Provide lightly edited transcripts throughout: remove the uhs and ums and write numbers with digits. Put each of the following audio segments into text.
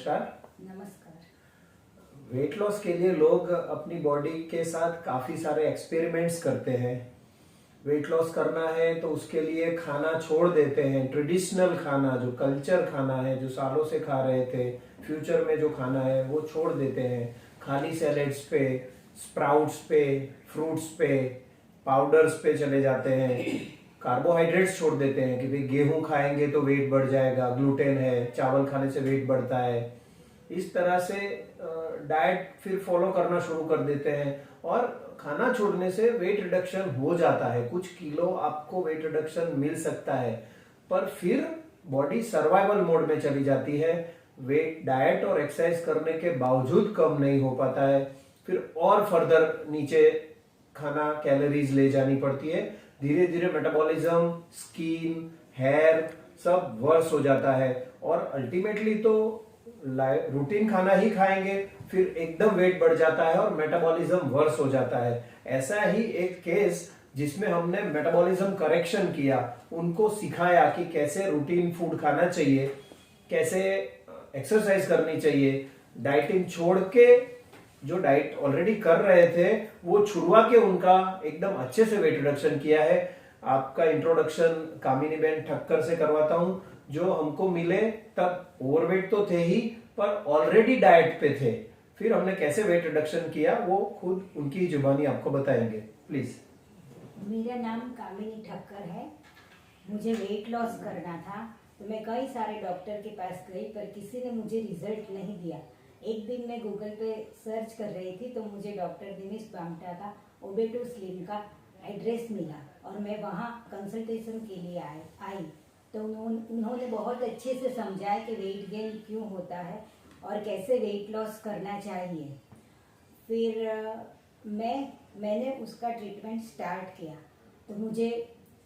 नमस्कार। नमस्कार। Weight loss के लिए लोग अपनी बॉडी के साथ काफ़ी सारे एक्सपेरिमेंट्स करते हैं। वेट लॉस करना है तो उसके लिए खाना छोड़ देते हैं, ट्रेडिशनल खाना जो कल्चर खाना है जो सालों से खा रहे थे, फ्यूचर में जो खाना है वो छोड़ देते हैं। खाली सैलेड्स पे, स्प्राउट्स पे, फ्रूट्स पे, पाउडर्स पे चले जाते हैं। कार्बोहाइड्रेट्स छोड़ देते हैं कि भाई गेहूं खाएंगे तो वेट बढ़ जाएगा, ग्लूटेन है, चावल खाने से वेट बढ़ता है। इस तरह से डाइट फिर फॉलो करना शुरू कर देते हैं और खाना छोड़ने से वेट रिडक्शन हो जाता है, कुछ किलो आपको वेट रिडक्शन मिल सकता है, पर फिर बॉडी सर्वाइवल मोड में चली जाती है। वेट डाइट और एक्सरसाइज करने के बावजूद कम नहीं हो पाता है, फिर और फर्दर नीचे खाना कैलोरीज ले जानी पड़ती है। धीरे धीरे मेटाबॉलिज्म, स्किन, हेयर सब वर्स हो जाता है और अल्टीमेटली तो रूटीन खाना ही खाएंगे, फिर एकदम वेट बढ़ जाता है और मेटाबॉलिज्म वर्स हो जाता है। ऐसा ही एक केस जिसमें हमने मेटाबॉलिज्म करेक्शन किया, उनको सिखाया कि कैसे रूटीन फूड खाना चाहिए, कैसे एक्सरसाइज करनी चाहिए, डाइटिंग छोड़ के जो डाइट ऑलरेडी कर रहे थे वो छुड़वा के उनका एकदम अच्छे से वेट रिडक्शन किया है। आपका इंट्रोडक्शन कामिनी बेन ठक्कर से करवाता हूं, जो हमको मिले तब ओवरवेट तो थे ही पर ऑलरेडी डाइट पे थे। फिर हमने कैसे वेट रिडक्शन किया वो खुद उनकी जुबानी आपको बताएंगे। प्लीज। मेरा नाम कामिनी ठक्कर है। मुझे वेट लॉस करना था तो मैं कई सारे डॉक्टर के पास गई पर किसी ने मुझे रिजल्ट नहीं दिया। एक दिन मैं गूगल पे सर्च कर रही थी तो मुझे डॉक्टर दिनेश बामटा का ओबेटो स्लिम का एड्रेस मिला और मैं वहाँ कंसल्टेशन के लिए आई तो उन्होंने बहुत अच्छे से समझाया कि वेट गेन क्यों होता है और कैसे वेट लॉस करना चाहिए। फिर मैंने उसका ट्रीटमेंट स्टार्ट किया तो मुझे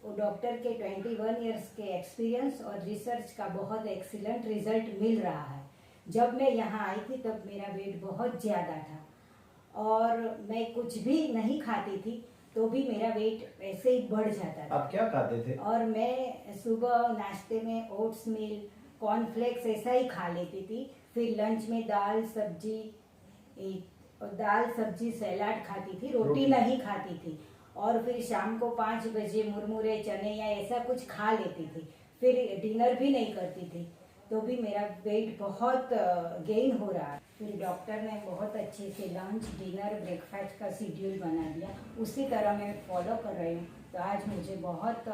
वो डॉक्टर के 21 इयर्स के एक्सपीरियंस और रिसर्च का बहुत एक्सीलेंट रिजल्ट मिल रहा है। जब मैं यहाँ आई थी तब मेरा वेट बहुत ज़्यादा था और मैं कुछ भी नहीं खाती थी तो भी मेरा वेट ऐसे ही बढ़ जाता था। आप क्या खाते थे? और मैं सुबह नाश्ते में ओट्स मिल, कॉर्नफ्लेक्स ऐसा ही खा लेती थी। फिर लंच में दाल सब्जी सैलाड खाती थी, रोटी नहीं खाती थी। और फिर शाम को 5 बजे मुरमुरे, चने या ऐसा कुछ खा लेती थी। फिर डिनर भी नहीं करती थी तो भी मेरा वेट बहुत गेन हो रहा है। फिर डॉक्टर ने बहुत अच्छे से लंच, डिनर, ब्रेकफास्ट का शेड्यूल बना दिया, उसी तरह मैं फॉलो कर रही हूँ। तो आज मुझे बहुत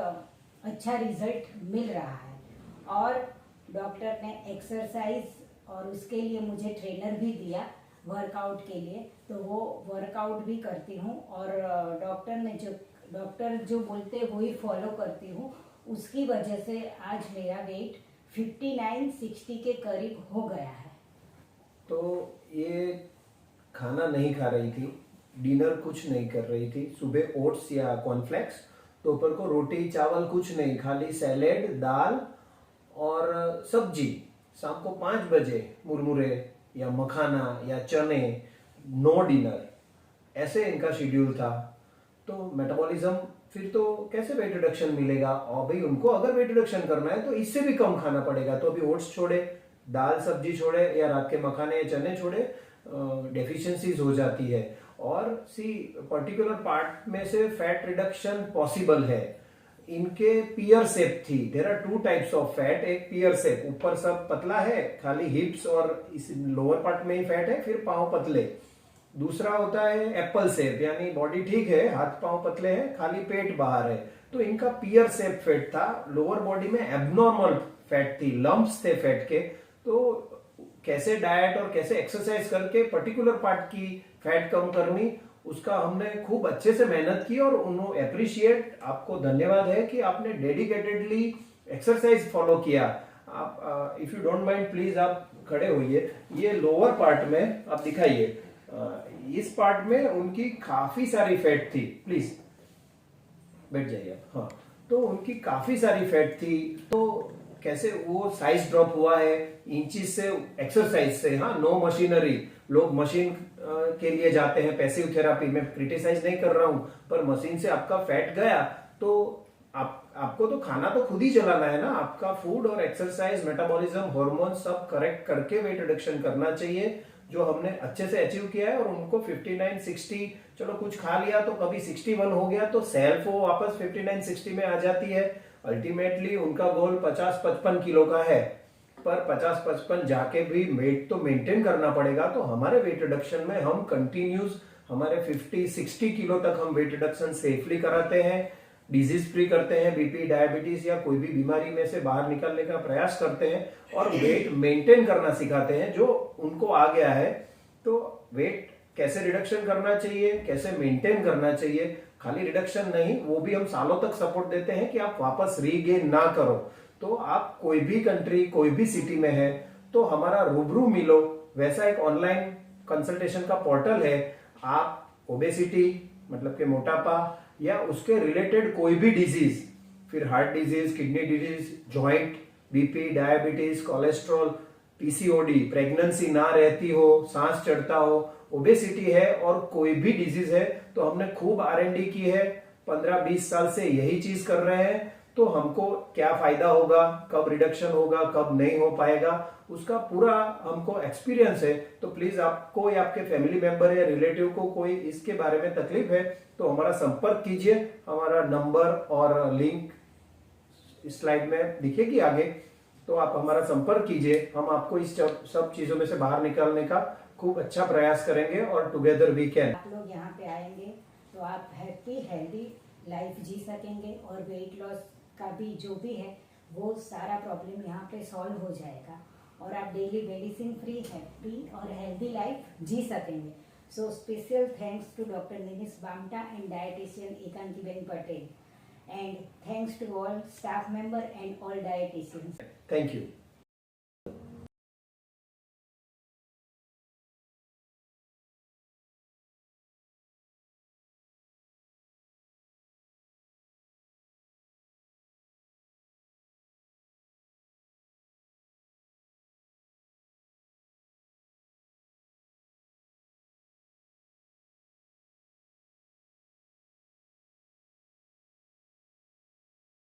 अच्छा रिजल्ट मिल रहा है। और डॉक्टर ने एक्सरसाइज और उसके लिए मुझे ट्रेनर भी दिया वर्कआउट के लिए, तो वो वर्कआउट भी करती हूँ और डॉक्टर जो बोलते हैं वही फॉलो करती हूँ। उसकी वजह से आज मेरा वेट 59-60 के करीब हो गया है। तो ये खाना नहीं खा रही थी, डिनर कुछ नहीं कर रही थी, सुबह ओट्स या कॉर्नफ्लेक्स, दोपहर को रोटी चावल कुछ नहीं, खाली सैलेड, दाल और सब्जी, शाम को 5 बजे मुरमुरे या मखाना या चने, नो डिनर, ऐसे इनका शेड्यूल था। तो मेटाबॉलिज्म फिर तो कैसे वेट रिडक्शन मिलेगा? और भाई उनको अगर वेट रिडक्शन करना है तो इससे भी कम खाना पड़ेगा। तो अभी ओट्स छोड़े, दाल सब्जी छोड़े या रात के मखाने या चने छोड़े, डेफिशिएंसीज हो जाती है। और पर्टिकुलर पार्ट में से फैट रिडक्शन पॉसिबल है। इनके पियर शेप थी। There are 2 types of fat. एक पियर शेप, ऊपर सब पतला है, खाली हिप्स और इस लोअर पार्ट में ही फैट है, फिर पांव पतले। दूसरा होता है एप्पल शेप, यानी बॉडी ठीक है, हाथ पांव पतले हैं, खाली पेट बाहर है। तो इनका पियर शेप फैट था। लोअर बॉडी में एबनॉर्मल फैट थी, लंप्स थे फैट के। तो कैसे डाइट और कैसे एक्सरसाइज करके पर्टिकुलर पार्ट की फैट कम करनी, उसका हमने खूब अच्छे से मेहनत की और उन्होंने अप्रिशिएट, आपको धन्यवाद है कि आपने डेडिकेटेडली एक्सरसाइज फॉलो किया। आप if you don't mind please आप खड़े होइए। ये लोअर पार्ट में आप दिखाइए, इस पार्ट में उनकी काफी सारी फैट थी। प्लीज बैठ जाइए आप। हाँ, तो उनकी काफी सारी फैट थी। तो कैसे वो साइज ड्रॉप हुआ है इंचेस से, एक्सरसाइज से। हाँ, नो मशीनरी। लोग मशीन के लिए जाते हैं, पैसिव थेरापी में क्रिटिसाइज नहीं कर रहा हूं, पर मशीन से आपका फैट गया तो आप आपको तो खाना तो खुद ही चलाना है ना, आपका फूड और एक्सरसाइज, मेटाबॉलिज्म, हार्मोन सब करेक्ट करके वेट रिडक्शन करना चाहिए, जो हमने अच्छे से अचीव किया है। और उनको 59, 60, चलो कुछ खा लिया तो कभी 61 हो गया तो सेल्फ वो वापस 59, 60 में आ जाती है। अल्टीमेटली उनका गोल 50-55 किलो का है, पर 50-55 जाके भी वेट तो मेंटेन करना पड़ेगा। तो हमारे वेट रिडक्शन में हम कंटिन्यूस हमारे 50-60 किलो तक हम वेट रिडक्शन सेफली कराते हैं, डिजीज फ्री करते हैं, बीपी, डायबिटीज या कोई भी बीमारी में से बाहर निकलने का प्रयास करते हैं, और वेट मेंटेन करना सिखाते हैं जो उनको आ गया है। तो वेट कैसे रिडक्शन करना चाहिए, कैसे मेंटेन करना चाहिए, खाली रिडक्शन नहीं, वो भी हम सालों तक सपोर्ट देते हैं कि आप वापस रीगेन ना करो। तो आप कोई भी कंट्री, कोई भी सिटी में है तो हमारा रूबरू मिलो वैसा एक ऑनलाइन कंसल्टेशन का पोर्टल है। आप ओबेसिटी मतलब के मोटापा या उसके रिलेटेड कोई भी डिजीज, फिर heart disease, kidney disease, joint, BP, diabetes, cholesterol, PCOD, pregnancy ना रहती हो, सांस चढ़ता हो, ओबेसिटी है और कोई भी डिजीज है, तो हमने खूब R&D की है, 15-20 साल से यही चीज कर रहे हैं। तो हमको क्या फायदा होगा, कब रिडक्शन होगा, कब नहीं हो पाएगा, उसका पूरा हमको एक्सपीरियंस है। तो प्लीज आपको या आपके फैमिली मेंबर या रिलेटिव को कोई इसके बारे में तकलीफ है तो हमारा संपर्क कीजिए। हमारा नंबर और लिंक इस स्लाइड में दिखेगी आगे, तो आप हमारा संपर्क कीजिए। हम आपको इस सब चीजों में से बाहर निकालने का खूब अच्छा प्रयास करेंगे और टुगेदर वी कैन। आप लोग यहाँ पे आएंगे तो आप हैप्पी हेल्दी लाइफ जी सकेंगे, और वेट लॉस का भी जो भी है वो सारा प्रॉब्लम यहाँ पे सॉल्व हो जाएगा, और आप डेली मेडिसिन फ्री हैप्पी और हेल्दी लाइफ जी सकेंगे। So special thanks to doctor Ninish Bamta and dietitian Ekankiben Patel, and thanks to all staff member and all dietitians. Thank you.